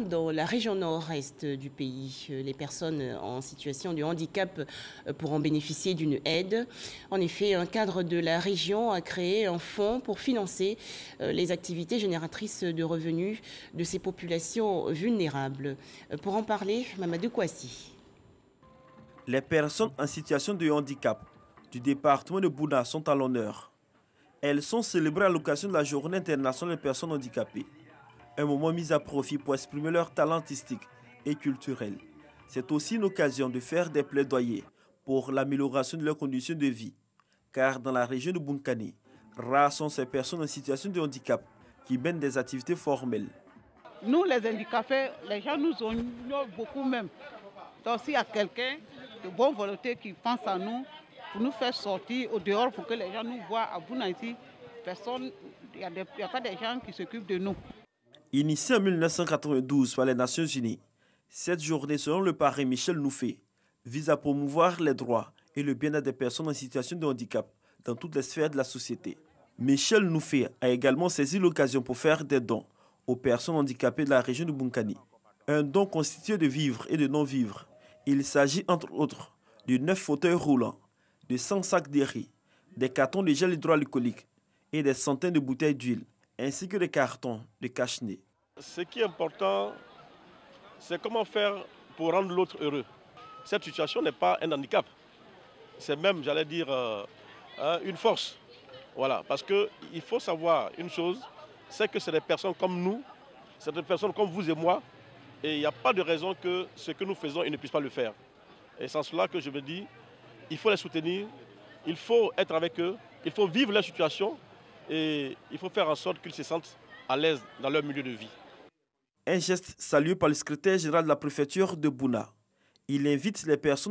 Dans la région nord-est du pays, les personnes en situation de handicap pourront bénéficier d'une aide. En effet, un cadre de la région a créé un fonds pour financer les activités génératrices de revenus de ces populations vulnérables. Pour en parler, Mamadou Kouassi. Les personnes en situation de handicap du département de Bouna sont à l'honneur. Elles sont célébrées à l'occasion de la Journée internationale des personnes handicapées. Un moment mis à profit pour exprimer leur talent artistique et culturel. C'est aussi une occasion de faire des plaidoyers pour l'amélioration de leurs conditions de vie. Car dans la région de Bunkani, rares sont ces personnes en situation de handicap qui mènent des activités formelles. Nous, les handicapés, les gens nous ignorent beaucoup même. Donc s'il y a quelqu'un de bonne volonté qui pense à nous, pour nous faire sortir au dehors, pour que les gens nous voient à Bouna ici, personne, il n'y a pas des gens qui s'occupent de nous. Initiée en 1992 par les Nations Unies, cette journée, selon le parrain Michel Noufé, vise à promouvoir les droits et le bien-être des personnes en situation de handicap dans toutes les sphères de la société. Michel Noufé a également saisi l'occasion pour faire des dons aux personnes handicapées de la région de Bunkani. Un don constitué de vivres et de non-vivres. Il s'agit entre autres de 9 fauteuils roulants, de 100 sacs de riz, des cartons de gel hydroalcoolique et des centaines de bouteilles d'huile, ainsi que des cartons de cache-nez. Ce qui est important, c'est comment faire pour rendre l'autre heureux. Cette situation n'est pas un handicap, c'est même, j'allais dire, une force. Voilà, parce qu'il faut savoir une chose, c'est que c'est des personnes comme nous, c'est des personnes comme vous et moi, et il n'y a pas de raison que ce que nous faisons, ils ne puissent pas le faire. Et c'est en cela que je me dis, il faut les soutenir, il faut être avec eux, il faut vivre leur situation et il faut faire en sorte qu'ils se sentent à l'aise dans leur milieu de vie. Un geste salué par le secrétaire général de la préfecture de Bouna. Il invite les personnes